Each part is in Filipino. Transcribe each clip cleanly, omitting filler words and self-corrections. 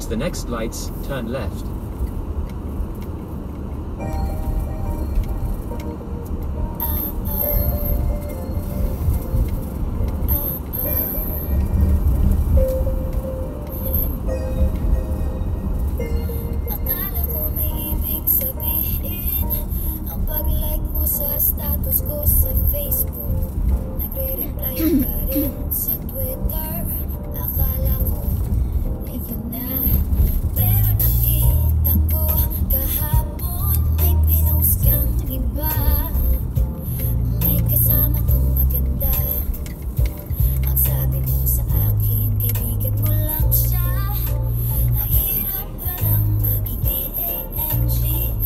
Towards the next lights, turn left. Sa status ko sa Facebook, nagre-reply ka rin sa Twitter. Akala ko ikaw na, pero nakita ko kahapon may pinost kang iba. May kasama kong maganda. Ang sabi mo sa akin, kaibigan mo lang siya. Ang hirap palang maging DANGA.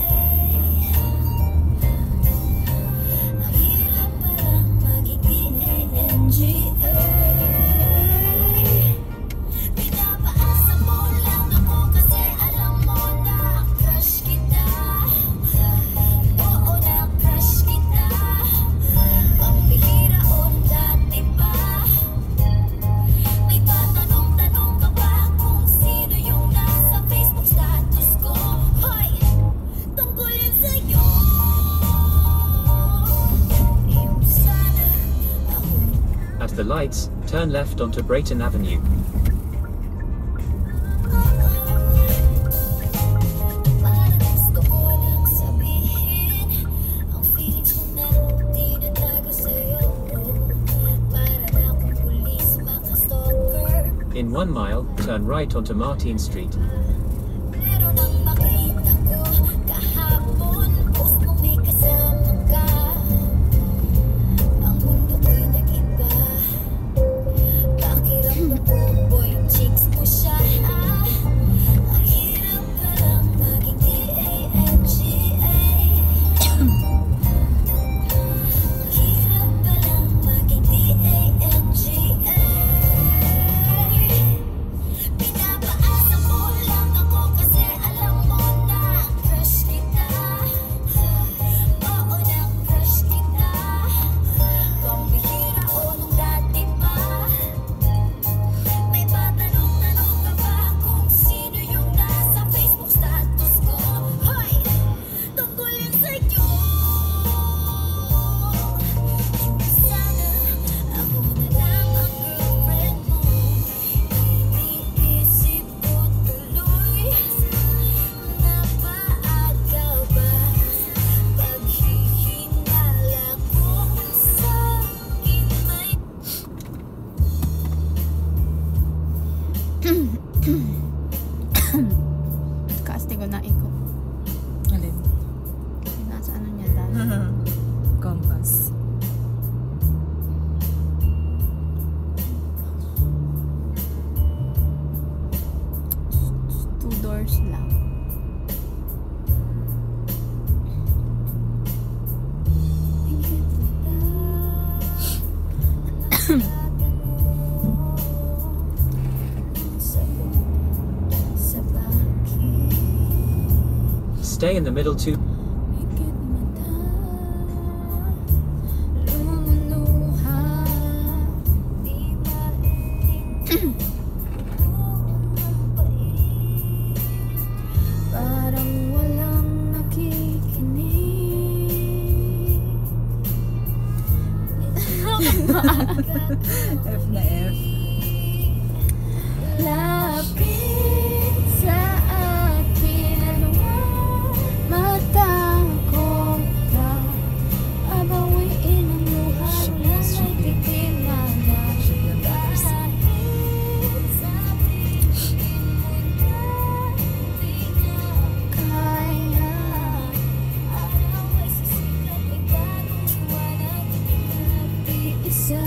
Pinapaasa mo lang ako kasi alam mo na crush kita. Oo, na crush kita. Pambihira o dati pa. May patanong-tanong ka ba kung sino yung nasa Facebook status ko? Hoy, tungkol yun sa'yo. At the lights, turn left onto Brayton Avenue. In 1 mile, turn right onto Martin Street. Kaste ko na ikot. Alin? Nasa ano niya dahil? Compass. Two doors lang. Stay in the middle too. Parang walang nakikinig. F na F. Lapit sa akin, ano nga matakot ka. Abawiin ang luha na nagtitinala. Dahil sabihin mo na di na kaya. Araw ay sisikat, ibang liwanag, nag-iisa.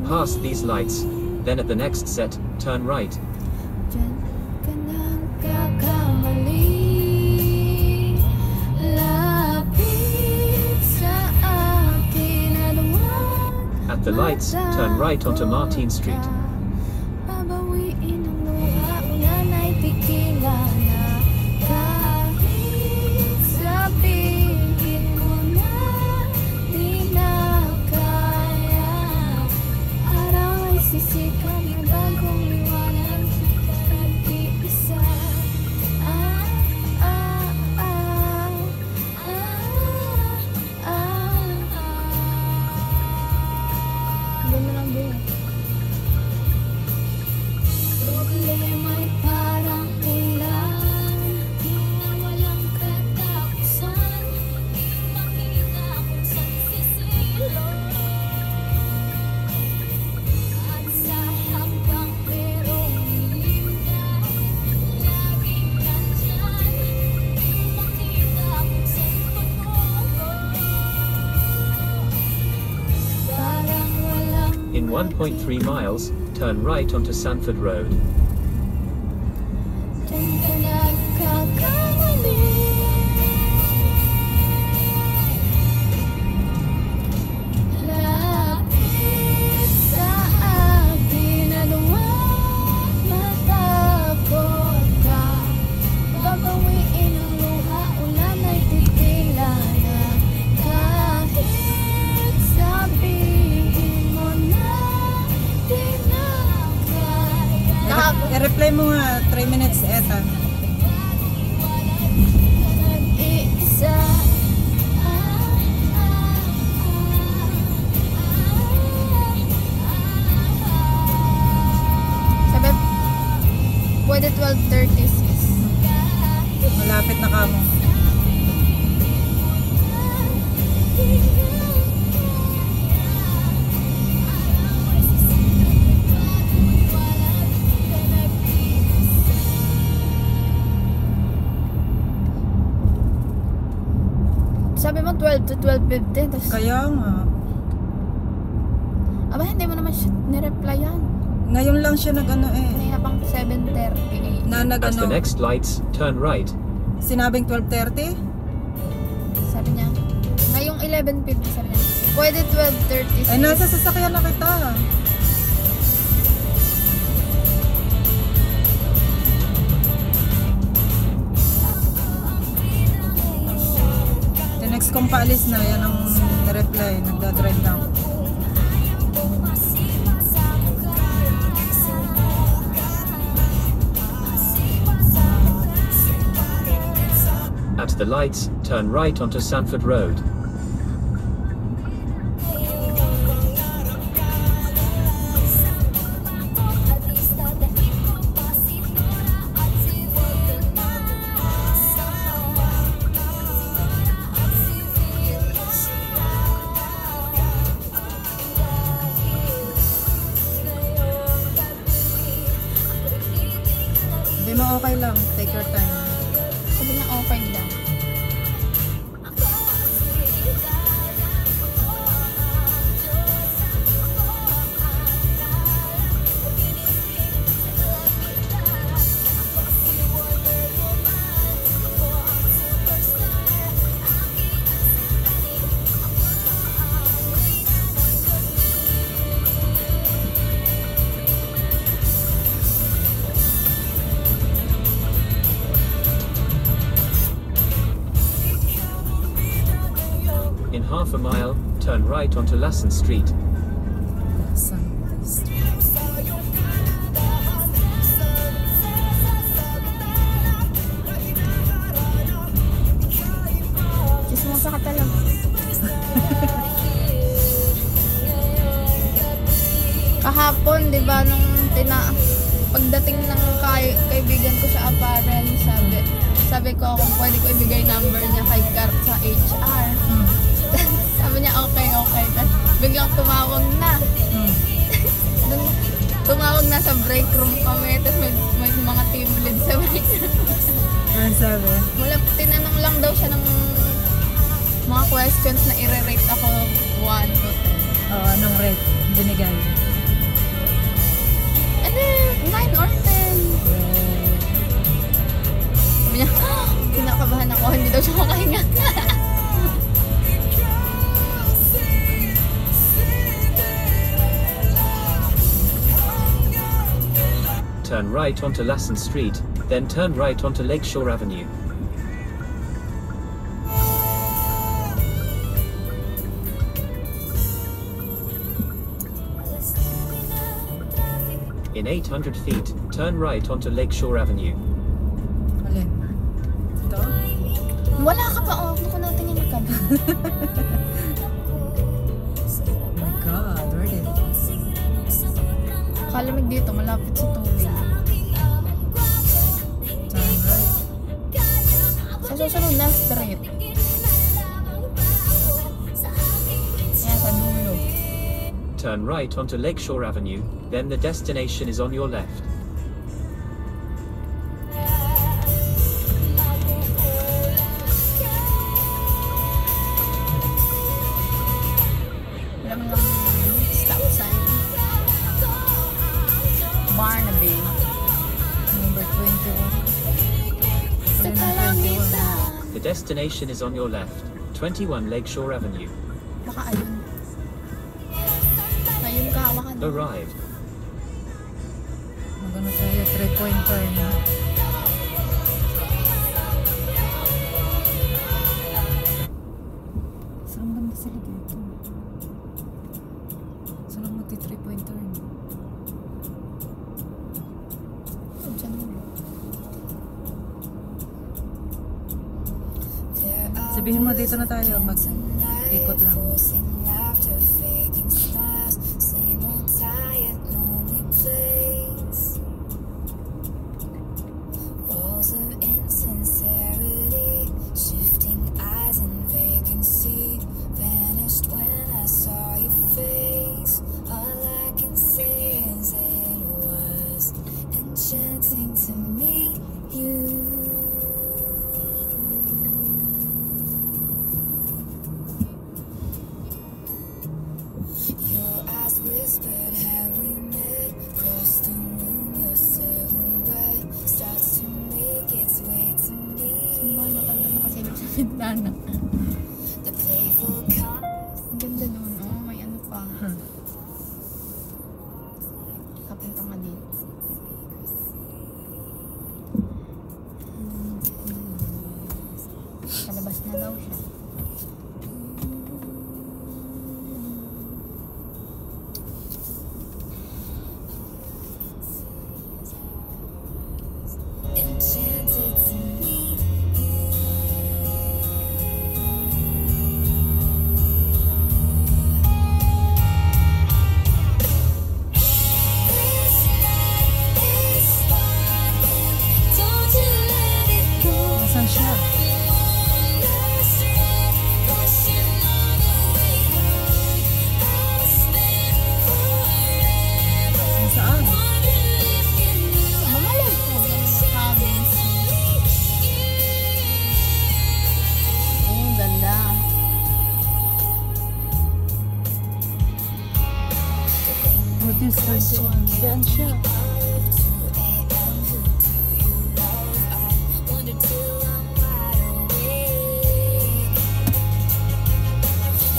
past these lights, then at the next set, turn right. Diyan ka nang kakamali. Lapit sa akin at huwag At the lights, turn right onto Martin Street. babawiin ang luha. Ulan ay tigilan na. Kahit sabihin mo na di na kaya. Araw ay sisikat na bagong liwanag. Pag-iisa. Ganda ng buhay. Problema'y parang ulan, di na walang katapusan, di makita kung saan sisilo. At sa hapang merong lilimdan, laging nandyan, di makita kung saan patungo. Parang walang In 1.3 miles, turn right onto Sanford Road. Diyan ka nagkakamali. Lapit sa akin at huwag matakot ka. Babawiin ang luha, ulan ay tigilan na. Kahit sabihin mo na di na kaya. I-reply mo nga 3 minutes eta. Nag-iisa. Sabi, pwede 12:36. Malapit na ka mo. Sabi mo 12 to 12:15. Tapos, Kaya nga. aba, hindi mo naman siya nireplyan. Ngayon lang siya nag-ano Kanina pang 7:30. Na At the nag-ano. next lights, turn right. Sinabing 12:30? Sabi niya, ngayong 11:50 sabi niya, pwede 12:36. Ay, nasa sasakyan na kita. The next kong paalis na, yan ang reply. Nagdadrive na ako. At the lights, turn right onto Sanford Road. Hindi mo okay lang. Take your time. Sabi niya, okay lang. In half a mile, turn right onto Lassen Street. Chismosa ka talaga. Kahapon, di ba, nung pagdating ng kaibigan ko sa apparel, sabi ko kung pwede ko ibigay number niya kay Kart sa HR. Sabi niya, okay. Tapos biglang tumawag na. Dun, tumawag na sa break room kami. Tapos may mga team lead sa break room. Ano sabi? Wala, tinanong lang daw siya ng mga questions na i-rate ako 1 to 10. Oo, anong rate binigay? Turn right onto Lassen Street, then turn right onto Lakeshore Avenue. In 800 feet, turn right onto Lakeshore Avenue. Alin? Ito? Wala ka pa, oh. Naku, natingin ka. Oh my God, where did it? Kalamig dito, malapit sa tubig. Turn right. Sa susunod na straight. Yan, sa dulo. Turn right onto Lakeshore Avenue, then the destination is on your left. Walang stop sign. Barnaby. Number 21. Sa kalangitan. The destination is on your left, 21 Lakeshore Avenue. Baka ayun. Ayun ka, hawakan mo. Arrived. Magano tayo, 3-point turn. Saan banda sila dito? Saan ang magti 3-point turn? Diyan mo. Sabihin mo dito na tayo, mag-ikot lang. Walls of insincerity, shifting eyes and vacancy, vanished when I saw your face. All I can say is it was enchanting to meet you. Your eyes whispered, have we met? Across the room, your silhouette starts to make its way to me. Ano, matanda na kasi sa bintana. The playful converse. Ang ganda nun, oh. May ano pa. Kapunta nga dito. Kalabas na daw siya. Enchanted to meet you. This light is sparkling. Don't you let it go. Nasaan siya? Rushing on the way home. I'll spend forever Nasaan? wondering if you knew. Mamalag po. Comments. Oh, ganda. Oh, this 21. Diyan siya. Wonder till I'm wide awake.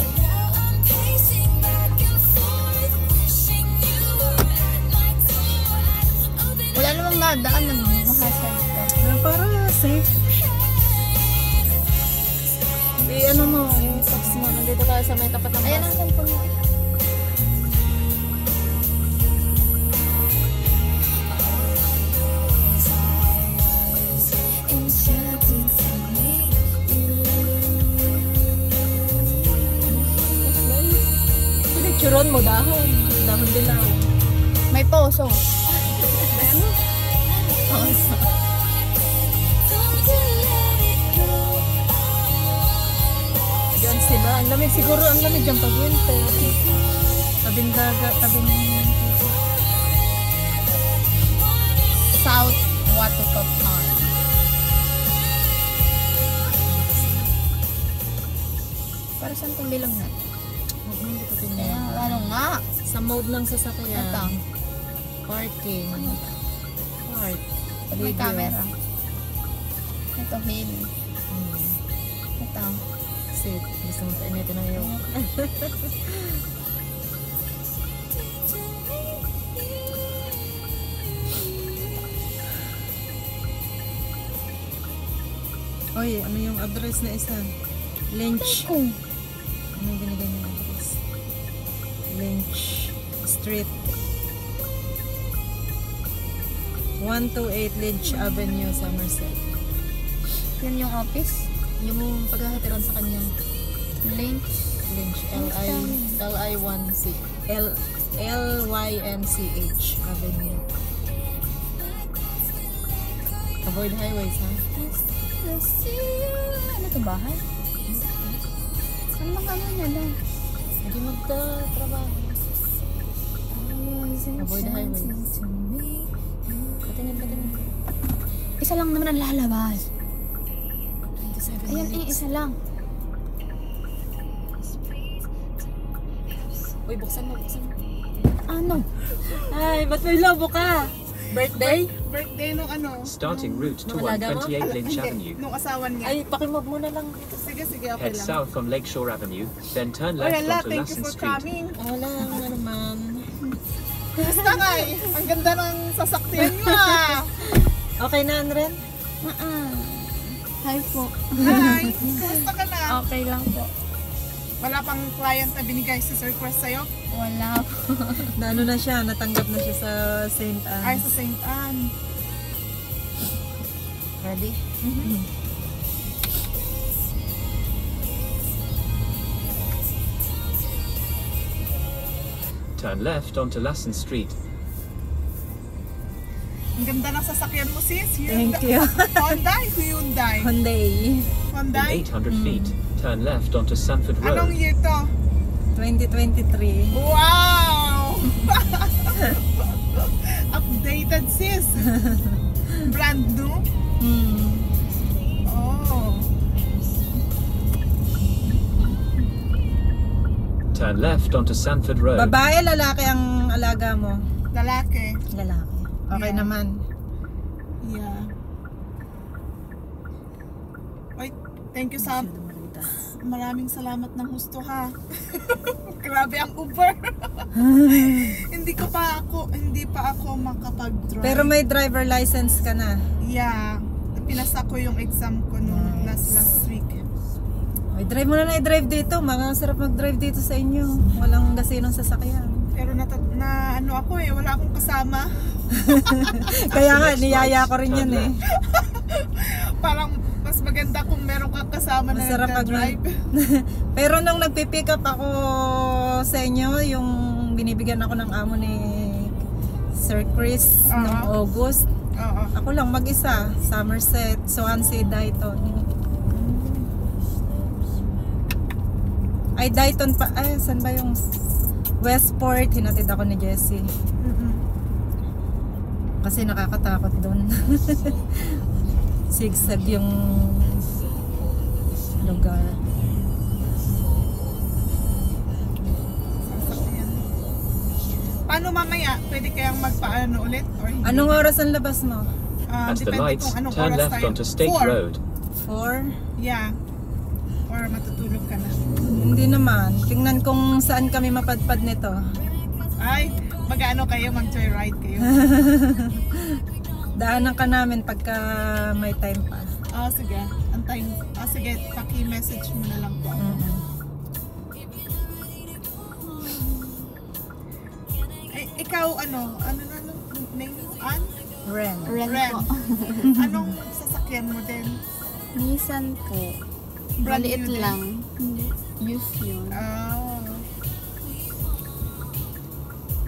And now I'm pacing back and forth, wishing you were at my door. Open Wala namang dadaan ng mahasad ka. Para safe. Ano mo, yung text mo, nandito ka sa may tapat ng Ayan ang cellphone mo. enchanted to meet you. Pinicturon mo dahon. Dahon dilaw. May poso. Ano? Poso. Don't you let it go. Diyan sila. Ang lamig siguro. Ang lamig dyan pag winter. Tabing dagat. Tabing... South Watupa Pond. Para saan itong bilang na? Hindi ko Ayan, tingnan. ano nga? Sa mode ng sasakyan. Ito. Parking. Ano? Park. May Video. camera. Ito, hill. Hmm. Ito. Sit. Gusto mo painitin na yung... Oy, ano yung address na isa? Lynch. Oh. Ano yung binigay niya address? Lynch Street. 128 Lynch Avenue, Somerset. Yan yung office. Yung paghahatiran sa kanya. Lynch. Lynch. L-I-1-C. L-Y-N-C-H Avenue. Avoid highways, ha? Ano to, bahay? Ano bang ano niya doon? Hindi magta-trabaho. Avoid highways. Patingin. Isa lang naman ang lalabas. 27 Ayan, minutes. isa lang. Uy, buksan mo. Ano? Ay, ba't may lobo ka? Birthday? Birthday nung ano. Starting route to Nung alaga mo? 128 Lynch Avenue. Nung asawa niya. Ay, pakimob mo na lang. Sige, okay Head lang. south on Lakeshore Avenue, then turn Oy, left hala, onto thank you Lassen for Street. coming. Wala nga naman. Kumusta nga eh? Ang ganda ng sasakyan mo ah. Okay na, Anren? Hi po. Hi, kumusta ka na? Okay lang po. Wala pang client na binigay si Sir Quest sa'yo? Wala po. Naano na siya, natanggap na siya sa St. Ay, Anne. sa St. Anne. Ready? Turn left onto Lassen Street. Ang ganda ng sasakyan mo sis. Thank you. Hyundai? Hyundai. Hyundai. In Hyundai? 800 feet, turn left onto Sanford Anong Road. year to? 2023. Wow! Updated sis. Brand new? Oh. Turn left onto Sanford Road. Babae, lalaki ang alaga mo? Lalaki. Lalaki. Okay Yeah. naman. Yeah. Oy, thank you sa maraming salamat ng husto ha. Grabe ang Uber. hindi pa ako makapag-drive. Pero may driver license ka na. Yeah. Pinasa ko yung exam ko nung last week. Ay, drive mo na i-drive dito. Mga sarap mag-drive dito sa inyo. Walang gasinong sasakyan. Pero na ano ako eh, wala akong kasama. Kaya nga, niyaya ko rin yan eh. Parang mas maganda kung meron kang kasama na Masarap pag nagda-drive. Pero nung nagpipick up ako sa inyo, yung binibigyan ako ng amo ni Sir Chris noong August, Oo. ako lang mag-isa, Somerset, Swansea, Dayton. Ay, Dayton pa, ay, saan ba yung Westport, hinatid ako ni Jessie. Mm-mm. Kasi nakakatakot doon. Sigsag yung lugar. Sasakyan. Paano mamaya? Pwede kayang magpaano ulit? Or hindi? Anong oras ang labas mo? At the Depende lights, kung anong turn oras left tayo. onto State 4. Road. 4? Yeah. Or matutulog ka na. Hindi naman. Tingnan kung saan kami mapadpad nito. Ay, mag-ano kayo? Mag-joyride kayo? Daanan ka namin pagka may time pa. Sige. Antayin. Sige. Paki-message mo na lang po. Ay, ikaw, ano name mo? Ann? Ren. Ren Ren. po. Anong sasakyan mo din? Nissan po. Brand Maliit new din? lang. Hindi. Use yun.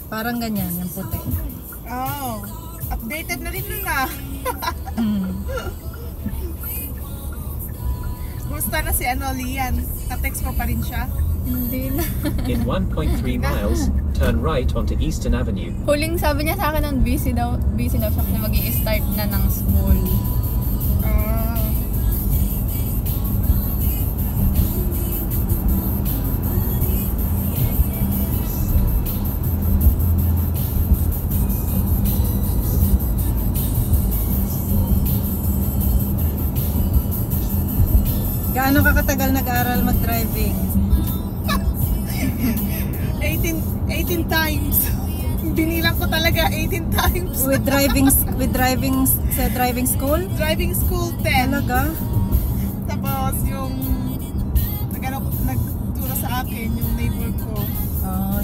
Parang ganyan, yung puti. Oh. Updated na rin nun ah. Gusto na si Lian. Na-text mo pa rin siya? Hindi na. In 1.3 miles, turn right onto Eastern Avenue. Huling sabi niya sa akin ng busy daw siya kasi mag-i-start na ng school. Gaano ka katagal nag-aaral mag-driving? 18 times. Binilang ko talaga 18 times. With driving sa driving school? Driving school 10. Talaga? Tapos yung nagturo sa akin yung neighbor ko.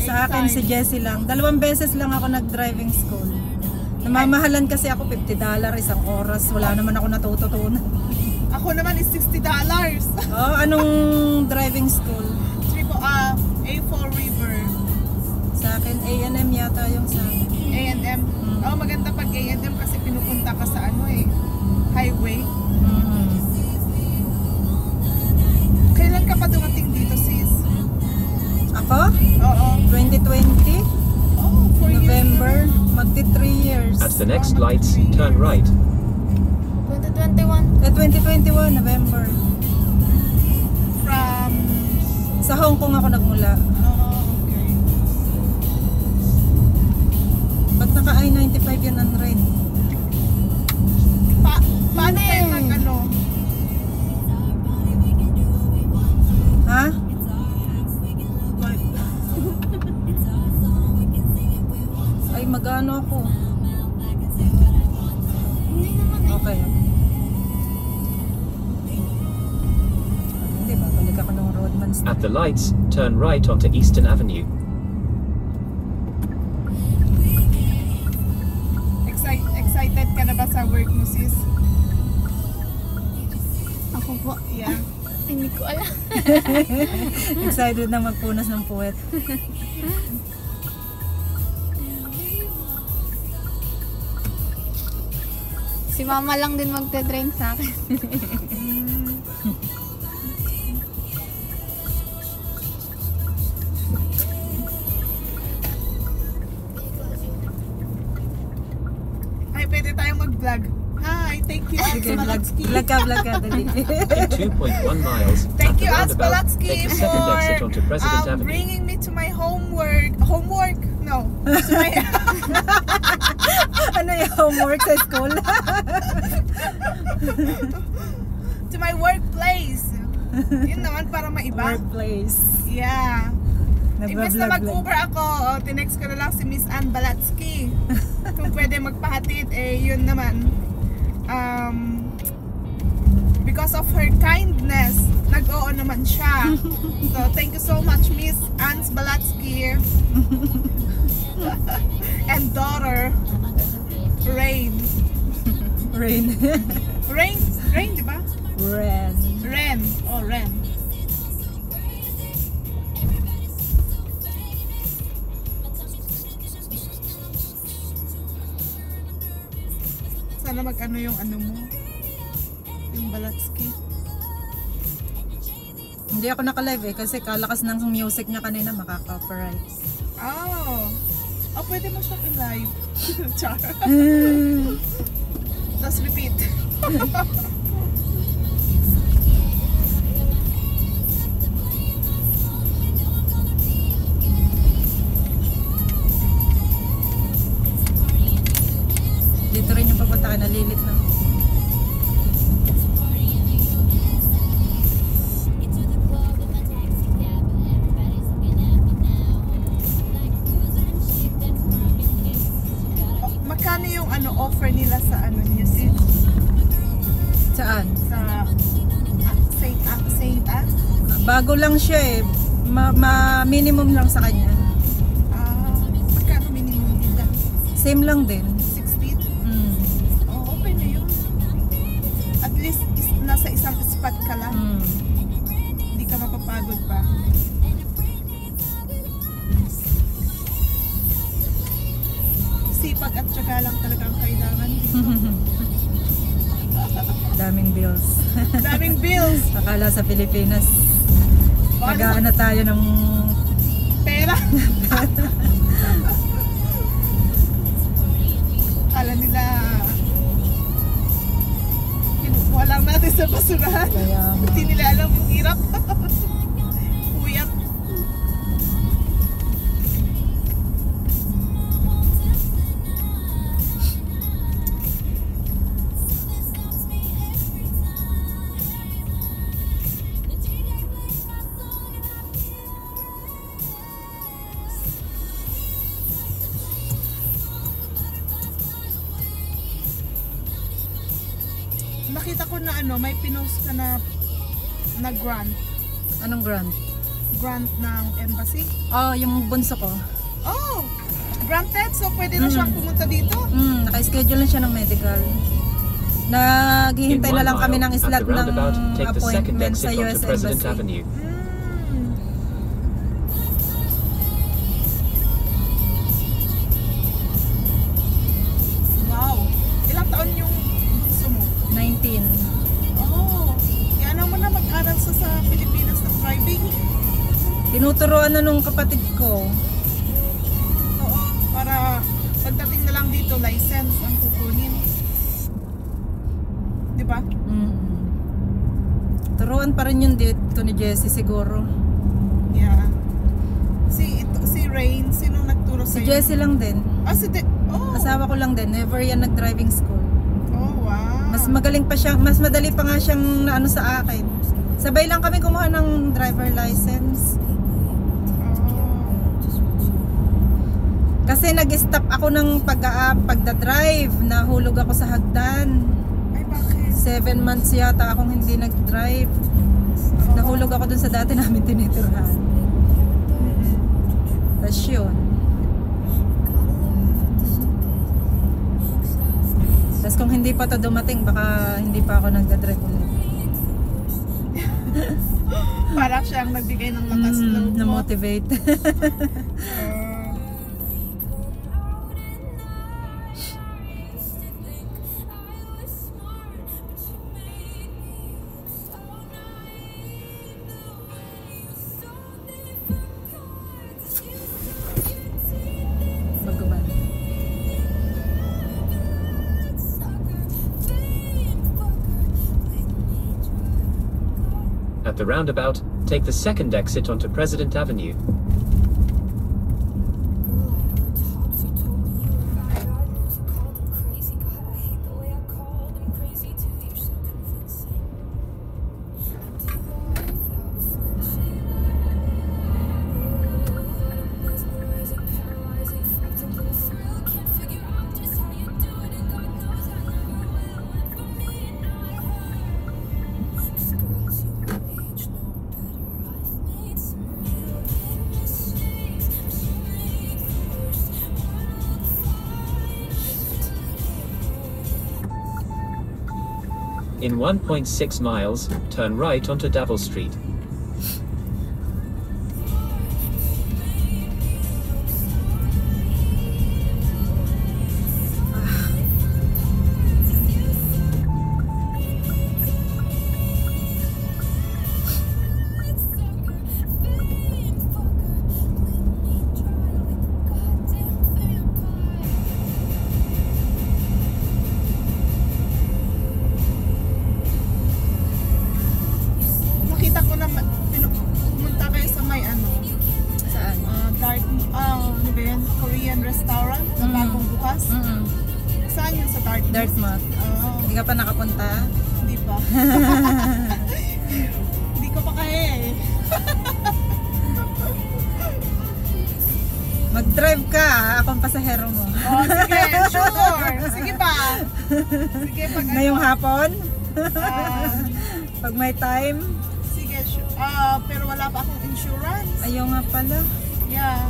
Sa akin si Jessie lang. 2 beses lang ako nag-driving school. Namamahalan kasi ako $50 isang oras. Wala naman ako natututunan. Ako naman is $60. Anong driving school? A4 River. Sa akin A&M yata yung sa akin. A&M. Maganda pag A&M kasi pinupunta ka sa highway. Kailan ka pa dumating dito, sis? Ako? Oo. 2020? 4 November. Magti 3 years. At the next lights, turn right. 2021. 2021, November. From... Sa Hong Kong ako nagmula. okay. Ba't naka I-95 yun ang red? Paano kayo Ha? Ay, magano ako. Okay. Hindi, babalik ako ng roadman. At the lights, turn right onto Eastern Avenue. Excited ka na ba sa work mo, sis? Ako po. Yeah. Hindi ko alam. Excited na magpunas ng puwet. Si mama lang din magte-train sa akin. Ay, pwede tayong mag-vlog. Hi, thank you, Sige, vlog Balatsky. ka, dali. In 2.1 miles, Thank at the you, Ans roundabout, Balatsky, take the second exit onto President for Avenue. bringing me to my homework. Homework? No. To my, Ano yung homework sa school? to my workplace. Yun naman para maiba. Workplace. Yeah. Imbes na Nag-vlog. mag-Uber ako, tinext ko na lang si Miss Ann Balatsky. Kung pwede magpahatid, yun naman. Because of her kindness, nag-oo naman siya. So, thank you so much, Miss Ann Balatsky. And daughter, Rain. Rain. Rain, di ba? Ren. Ren. Oh, Ren. Sana mag-ano yung ano mo. Yung Balatsky. Hindi ako naka-live kasi kalakas ng music niya kanina makaka-copyright. Oh. Pwede mo siyang i-live. Char. Tapos repeat. Dito rin yung papunta ka, nalilit na. Magkano yung offer nila sa niyo, sis? Saan? Sa Saint Anne? Bago lang siya eh. Minimum lang sa kanya. Magkano minimum nila? Same lang din. 16? Okay na yun. At least nasa isang spot ka lang. Hindi ka mapapagod pa. Sipag at syaga lang talaga ang kailangan. Daming bills. Daming bills. Akala sa Pilipinas, magaan na tayo ng Pera. Kala nila kinukuha lang natin sa basurahan. Kaya nga. Hindi nila alam yung hirap. Puyat. Nakita ko na may pinost ka na na grant. Anong grant? Grant ng embassy. Oh, yung bunso ko. Oh! Granted, so pwede na siyang pumunta dito. Naka-schedule na siya ng medical. Naghihintay In na 1 lang kami ng mile, at slot the roundabout, ng take the second appointment sa exit US onto President Embassy. Avenue. Wow! Ilang taon yung gusto mo? 19. Oh! Yan mo na mag-aral sa Pilipinas na driving. Tinuturoan na nung kapatid ko. Oo, para pagdating na lang dito, license ang kukunin. Di ba? Turuan pa rin yun dito ni Jessie siguro. Yeah. Si Rain, sino nagturo Si sa'yo? Jessie lang din. Ah, oh! Asawa ko lang din. Never yan nag-driving school. Oh, wow! Mas magaling pa siya, mas madali pa nga siyang naano sa akin. Sabay lang kami kumuha ng driver license. Kasi nag-stop ako ng pagda-drive, nahulog ako sa hagdan. Ay, bakit? 7 months yata akong hindi nag-drive. Nahulog ako dun sa dati namin tinitirhan. Tapos yun. Tapos kung hindi pa to dumating, baka hindi pa ako nagda-drive ulit. Parang siyang nagbigay ng lakas loob mo. Na-motivate. Magkuban. At the roundabout, take the second exit onto President Avenue. In 1.6 miles, turn right onto Davil Street. Nakita ko na pumunta kayo sa may Saan? dark, ano ba yan? Korean restaurant na bagong bukas. Saan yun sa Dartmouth? Dartmouth. Oh, Hindi ka pa nakapunta? hindi pa. Hindi ko pa kaya eh. Mag-drive ka, akong pasahero mo. Oh, sige, sure. Sige pa. Sige, pag Ngayong hapon, ah, pag may time, sige, pero wala pa akong insurance. ayaw nga pala. Yeah.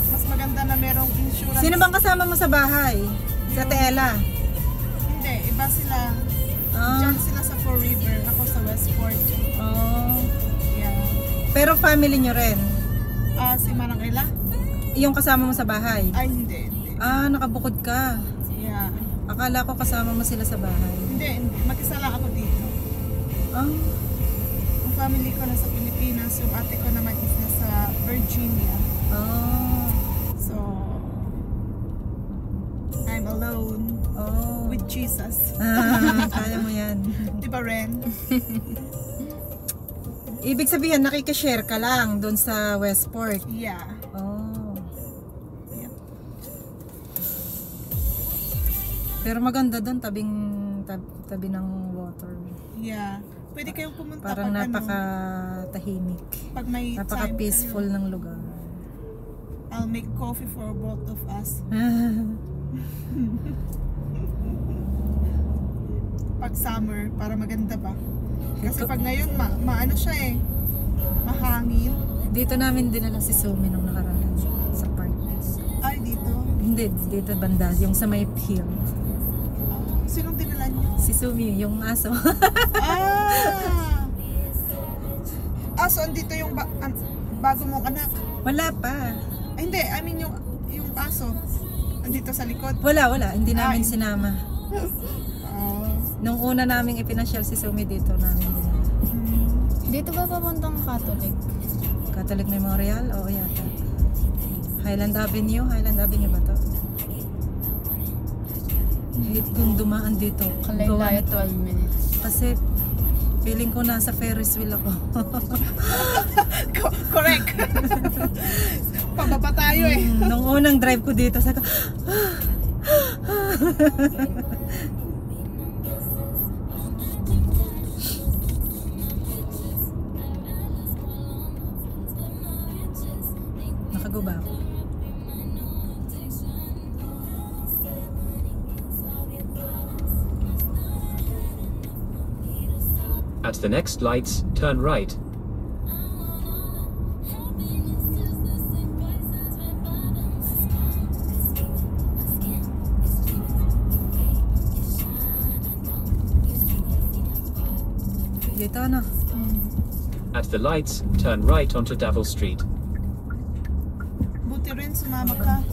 Mas maganda na merong insurance. Sino bang kasama mo sa bahay? Sa Tela? Hindi, iba sila. Ah, Diyan sila sa Four River. Ako sa Westport. oh. Yeah. Pero family nyo rin? Si Marangela? Yung kasama mo sa bahay? Ay, hindi. Ah, nakabukod ka. Yeah. Akala ko kasama mo sila sa bahay. Hindi. Mag-isa lang ako dito. Ah, Ang family ko nasa Pilipinas. Yung ate ko naman is nasa Virginia. oh. So, I'm alone Oh. with Jesus. Kaya mo yan. Di ba, Ren? Ibig sabihin, nakikishare ka lang doon sa Westport. Yeah. Oh. Yep. Pero maganda doon, tabi ng water. Yeah. Pwede kayong pumunta Parang pag napaka-tahimik. pag may Napaka-peaceful time ng lugar. kayo. I'll make coffee for both of us. Pag summer, para maganda ba? Kasi pag ngayon, maano siya eh. Mahangin. Dito namin dinala si Sumi nung nakaraan sa park. Ay, dito. Hindi, dito banda, yung sa may hill. Sinong dinala niyo? Si Sumi, yung aso. So andito yung bago mong anak. Wala pa. Ay, hindi, I mean yung aso. Andito sa likod. Wala. Hindi namin sinama. Oh. Nung una naming ipinasyal si Sumi dito namin dinala. Dito ba papuntang Catholic? Catholic Memorial? Oo yata. Highland Avenue ba to? Hate kung dumaan dito. Kalay-lay 12 minutes. Kasi feeling ko nasa Ferris wheel ako. Correct. Pababa tayo eh. Nung unang drive ko dito, sabi ko, nakaguba ako. At the next lights, turn right. Dito na. At the lights, turn right onto Davil Street. Buti rin sumama ka.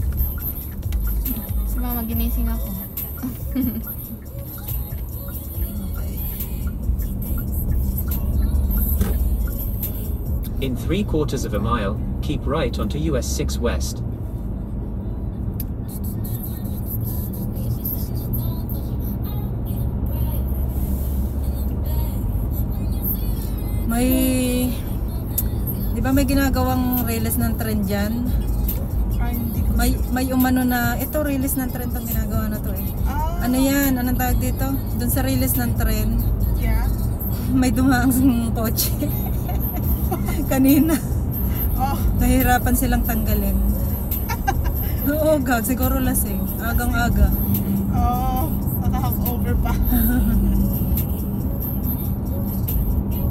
Si mama ginising ako. In 3/4 of a mile, keep right onto US 6 West. Di ba may ginagawang release ng tren dyan? Ay, hindi ko. May umano na, ito release ng tren tong ginagawa na to eh. Ano yan? Anong tawag dito? Doon sa release ng tren, Yeah. may dumaang kotse. Kanina. Oh, Nahihirapan silang tanggalin. Oo, gag. Siguro lasing. Agang-aga. naka-hangover pa.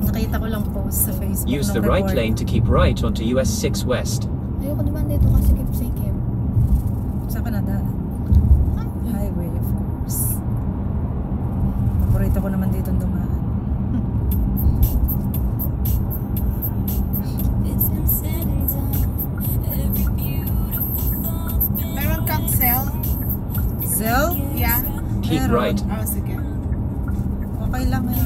Nakita ko lang post sa Facebook. Use the nung right report. lane to keep right onto US 6 West. Ayoko naman dito kasi keep. Sa Canada. Highway, of course. Paborito ko naman dito dumaan. Meron kang cell? Zell? Yeah. Keep Meron. right. Sige. Okay lang eh.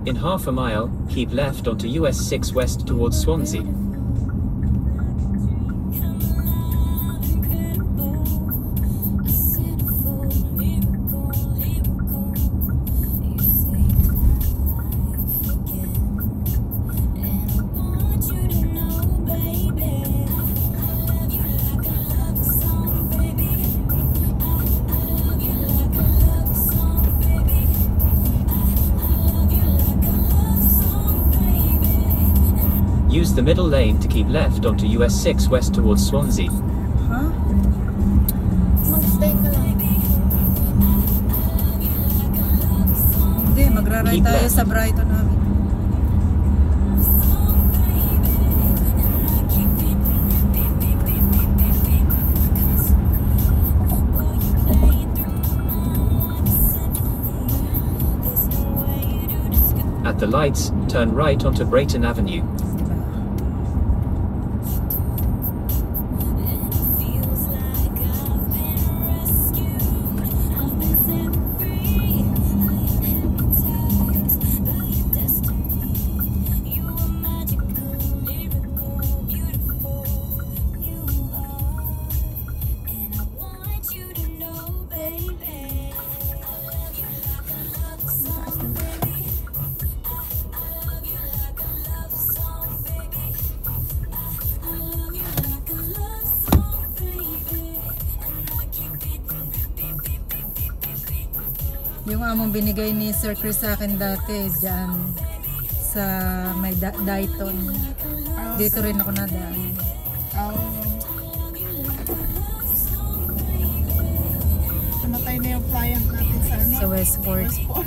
In half a mile, keep left onto US 6 West towards Swansea. Use the middle lane to keep left onto US 6 West towards Swansea. Ha? Mag-stay ka lang. Hindi, magra-ride Keep tayo left. sa Brighton namin. At the lights, turn right onto Brayton Avenue. Yung among binigay ni Sir Chris sa akin dati dyan sa may Dayton. Dito rin ako nadaan. Patay na yung client natin sa ano? Sa Westport. Westport.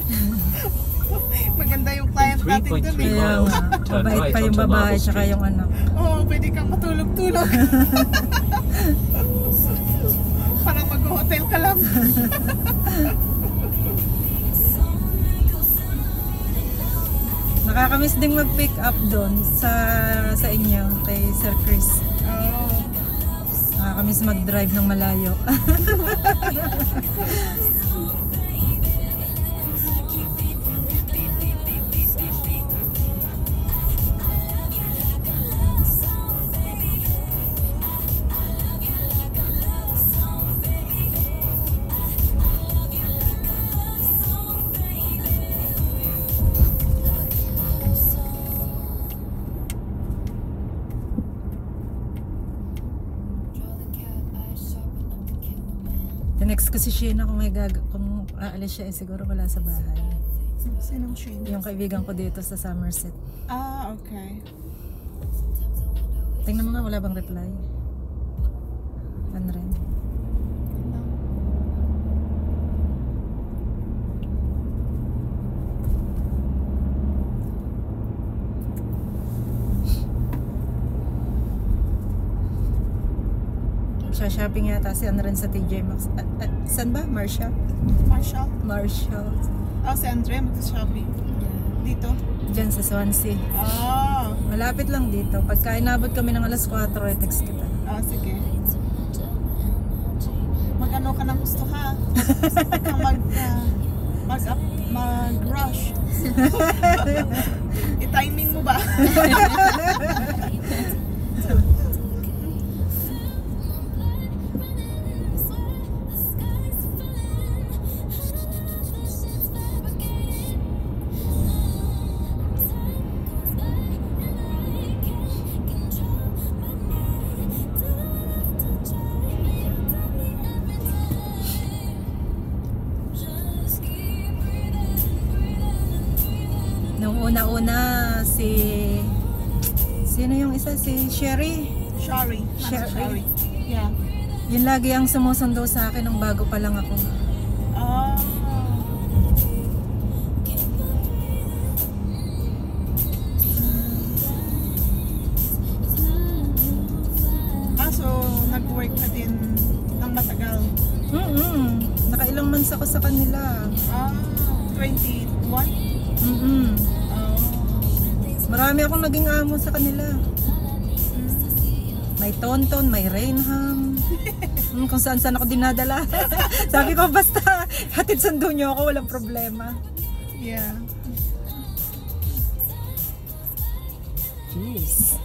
Maganda yung client In natin dun 3.3 eh. Kaya miles, nga, turn mabait right pa yung onto babae Marble tsaka Street. yung anak. Oo, pwede kang matulog-tulog. Parang mag-hotel ka lang. Nakakamiss ding mag-pick up doon sa inyo, kay Sir Chris. Oo. Nakakamiss mag-drive ng malayo. Next ko si Sheena kung kung aalis siya siguro wala sa bahay. Sinong Shane? Yung kaibigan ko dito sa Somerset. Ah, okay. Tingnan mo nga, wala bang reply? Ano rin? Shopping yata si Ren sa TJ Maxx. Saan ba? Marshall? Marshall? Marshall. Oh, si Andre mag-shopping. Dito? Diyan sa Swansea. Oh. Malapit lang dito. Pagka inabot kami ng alas 4, text kita. Ah, sige. Mag-ano ka ng gusto ka? Gusto ka mag-rush. I-timing mo ba? Nung una-una sino yung isa? Si Sherry. Shari. Shari. Yeah. Yun lagi ang sumusundo sa akin nung bago pa lang ako. Oh. So nag-work ka din ng matagal? Nakailang months ako sa kanila. 21? Oh. Marami akong naging amo sa kanila. May Tonton, may Rainham. Kung saan ako dinadala. Sabi ko basta hatid sundo nyo ako, walang problema. Yeah. Jeez.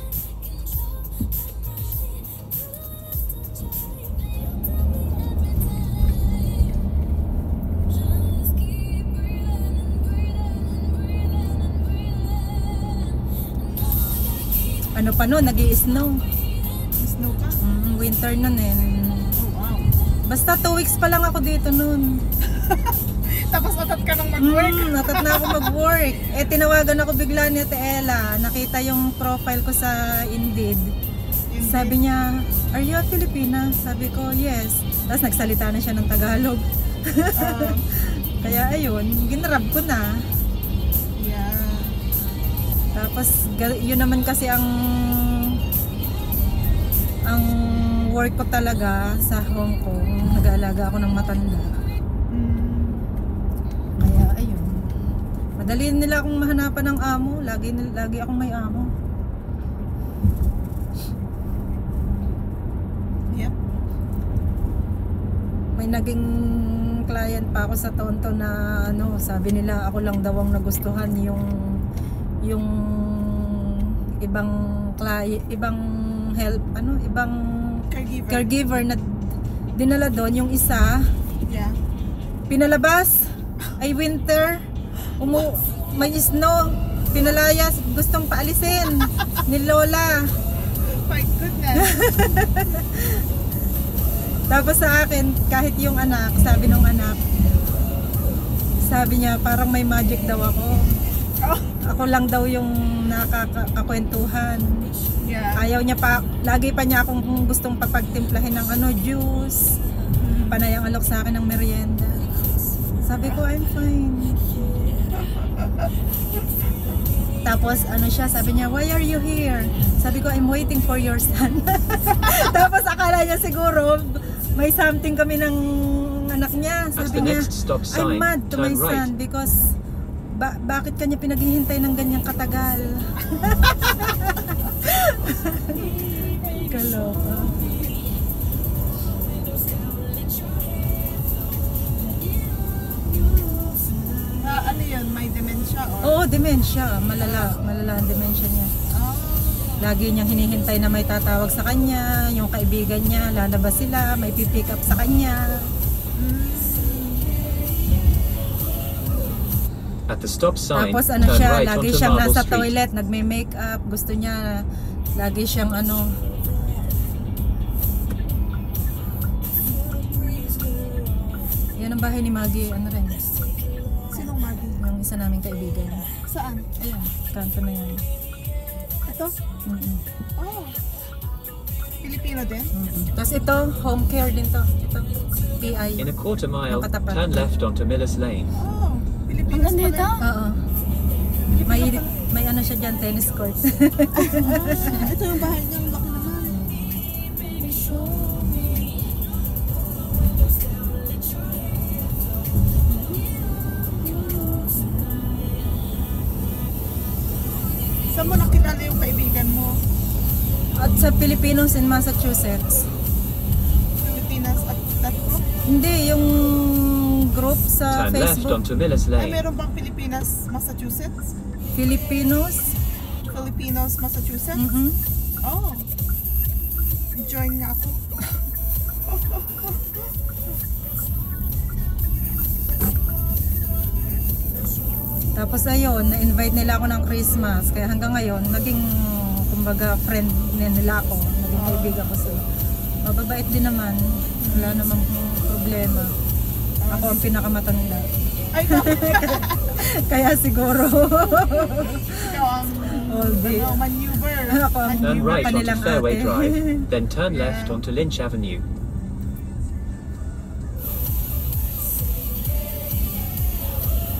Ano pa nun, nag-i-snow. Snow ka? Winter nun eh. Oh, wow. Basta 2 weeks pa lang ako dito nun. Tapos atat ka nang mag-work? Natat na ako mag-work. Tinawagan ako bigla ni Ate Ella. Nakita yung profile ko sa Indeed. Sabi niya, are you a Filipina? Sabi ko, yes. Tapos nagsalita na siya ng Tagalog. Kaya ayun, ginrab ko na. Yeah. Tapos yun naman kasi ang work ko talaga sa Hong Kong. Nag-aalaga ako ng matanda. Kaya ayun. Madali nila akong mahanapan ng amo. Lagi akong may amo. Yep. May naging client pa ako sa Tonto na sabi nila ako lang daw ang nagustuhan yung ibang client, ibang help, ibang caregiver na dinala doon. Yung isa, Yeah. pinalabas, ay winter, may snow, pinalayas, gustong paalisin ni Lola. My goodness. Tapos sa akin, kahit yung anak, sabi niya parang may magic daw ako. Oh. Ako lang daw yung nakakakwentuhan. Yeah. Ayaw niya pa, lagi pa niya akong gustong papagtimplahin ng juice. panay ang alok sa akin ng merienda. Sabi ko, I'm fine. Tapos ano siya, sabi niya, why are you here? Sabi ko, I'm waiting for your son. Tapos akala niya siguro may something kami ng anak niya. At Sabi the niya, next stop I'm sign, mad to my turn son right. because bakit kanya pinaghihintay ng ganyang katagal? Kaloka. Ano yun? May dementia or? Oo, dementia. Malala ang dementia niya. Oh. Lagi niyang hinihintay na may tatawag sa kanya, yung kaibigan niya, lalabas sila, may pipick up sa kanya. At the stop sign, Tapos ano turn siya, right lagi onto siyang Marble nasa Street. toilet, nagme-makeup, gusto niya, lagi siyang ano. Yan ang bahay ni Maggie, ano rin, Sinong Maggie? yung isa naming kaibigan. Saan? Ayan, kanto na yan. Ito? Mm-mm. Oh. Filipino din? Tapos ito, home care din to. Ito, PI. In a quarter mile, Nakatapat. turn left onto Miller's Lane. Oh. Pilipinas Ang ganda pala. Oo. May ano siya dyan, tennis court. Ah, ito yung bahay niya. Ang laki naman. Saan mo nakilala yung kaibigan mo? At sa Filipinos in Massachusetts. Pilipinas at tatlo? Hindi, yung group sa Turn left Facebook. onto Miller's Ay, Lane. meron bang Pilipinas, Massachusetts? Filipinos. Filipinos, Massachusetts? Mhm. Oh. Join nga ako. Tapos ayun, na-invite nila ako ng Christmas. Kaya hanggang ngayon, naging kumbaga friend nila ako. Naging kaibigan ko sila. Mababait din naman. Wala namang problema. Ako ang pinakamatanda. Ay, ikaw, Kaya siguro, ikaw ang oldie. maneuver. Ako ang Turn right onto kanilang Fairway ate. Drive, then turn left Yeah. onto Lynch Avenue.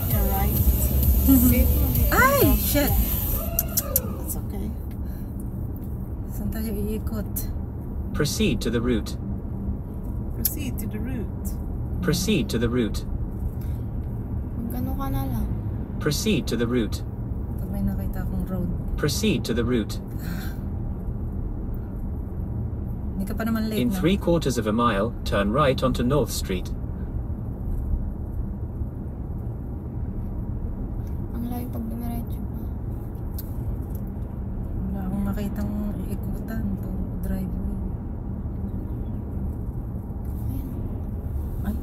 You're right. Safe mo dito. Ay! Shit! It's okay. Saan tayo iikot? Proceed to the route. Proceed to the route. Proceed to the route. Magkano ka na lang? Proceed to the route. Pag may nakita akong road. Proceed to the route. Hindi ka pa naman late In na. 3/4 of a mile, turn right onto North Street. Ang layo pag dumiretso pa. Wala akong makitang ikutan to driveway. Ayun. Ay.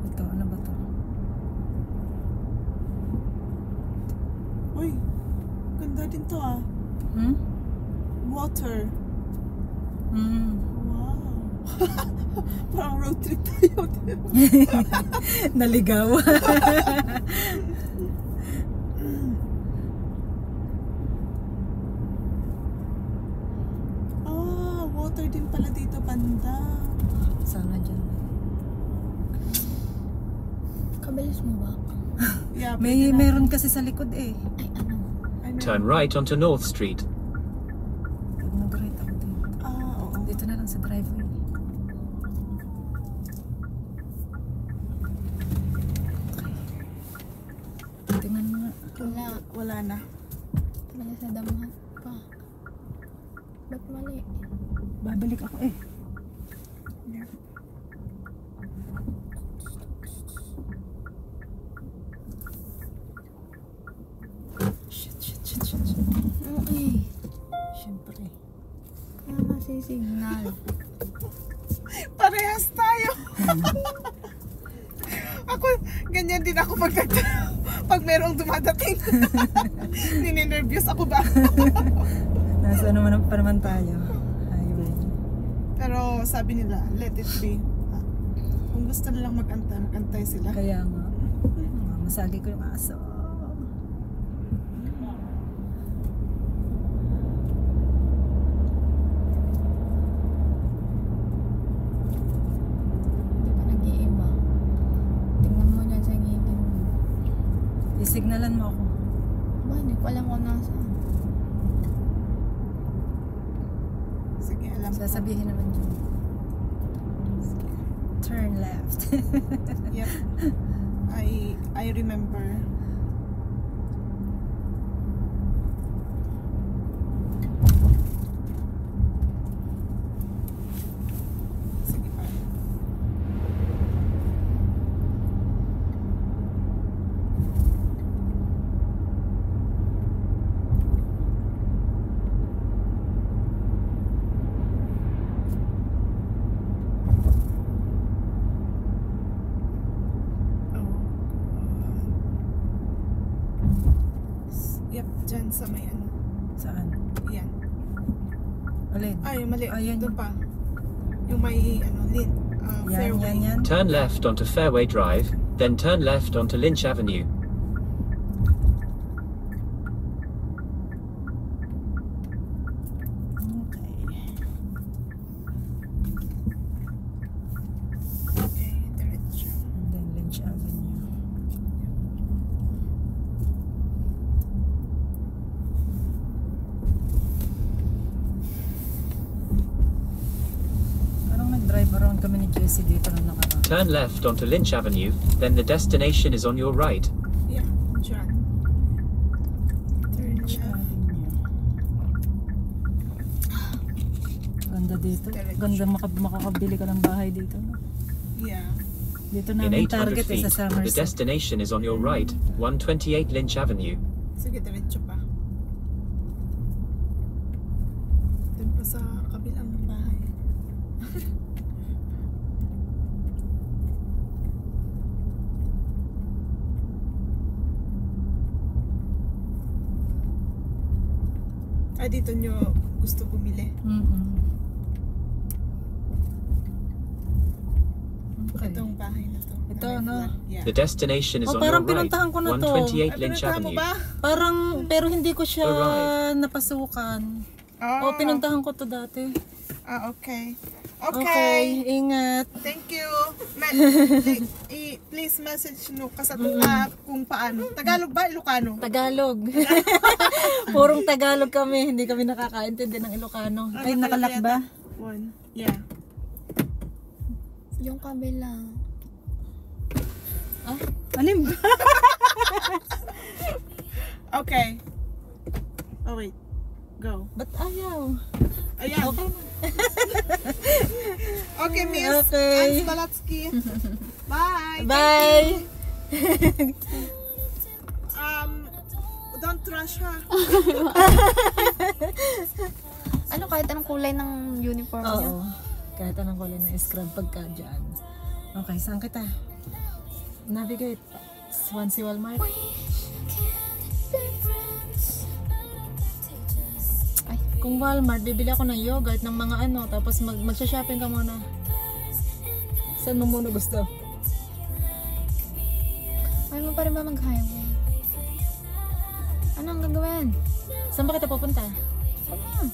Ito, ano ba to? Uy, ganda din to ah. Hmm? Water. Hmm. Wow. Parang road trip tayo. Naligaw. Ah, water din pala dito banda. Sana dyan. Kabilis mo ba? Yeah, May pwede na. meron kasi sa likod eh. Ay, ano? Ay, meron. Turn right onto North Street. Pag nag-right ako dito. Ah, oo. Dito na lang sa driveway. Okay. Tingnan mo nga. Wala. Wala na. Talaga sa damahan pa. Ba't mali? Babalik ako eh. Yeah. Shit, shit, shit, shit, shit. Okay. Siyempre. Kaya masisignal. Parehas tayo. Ako, ganyan din ako pag merong dumadating. Nininervyos ako ba? Nasa ano man pa naman tayo. Highway. Pero sabi nila, let it be. Basta na lang mag-antay sila. Kaya nga. Masagi ko yung aso. Hindi pa nag-iiba. Tingnan mo dyan sa ngipin mo. Isignalan mo ako. Ba, hindi ko alam kung nasaan. Sige, alam ko. Sasabihin naman yun. Turn left. Yep. I remember. Sige pa. Yep, dyan sa may ano. Saan? Yan. Alin? Ay, mali. Ayan. Doon pa. Yung may ano, Yan, fairway. yan, yan. Turn left onto Fairway Drive, then turn left onto Lynch Avenue. Okay, diretso. And then Lynch Avenue. Parang nag-drive around kami ni Jessie dito na nakaraan. Turn left onto Lynch Avenue, then the destination is on your right. Yeah, dyan. Turn Lynch left. Avenue. Ganda dito. Ganda makakabili ka ng bahay dito. No? Yeah. Dito In namin 800 target feet, sa the Somerset. destination is on your right, 128 Lynch Avenue. Sige, diretso pa. Doon pa sa kabilang bahay. Ah, dito nyo gusto bumili? Okay. Itong bahay na to. Ito, Na may no? flag. Yeah. The destination is Oh, on your parang right, pinuntahan ko na to. 128 Ay, Lynch pinuntahan mo Avenue. ba? Parang, pero hindi ko siya Alright. napasukan. Ah, O, pinuntahan ko to dati. Ah, okay. Okay, Okay. ingat. Thank you. Please message no kung paano. Tagalog ba? Ilocano? Tagalog. Purong Tagalog kami, hindi kami nakakaintindi ng Ilocano. Ay, nakalak ba? One. Yeah. Yung kabila. Alin ba? Okay. Oh wait. Go. Ba't ayaw? Ayan. Okay. Okay, Miss. Okay. Ann Balatsky. Bye. Bye! Don't rush ha. Ano kahit anong kulay ng uniform niya? Oo. Kahit anong kulay na scrub pagka dyan. Okay, saan kita? Navigate. Swansea Walmart. Ay, Kung Walmart, bibili ako ng yogurt ng mga ano, tapos magsha-shopping ka muna. Saan mo muna gusto? ayaw mo pa rin ba mag-highway? Ano ang gagawin? Saan ba kita pupunta? Saan yan?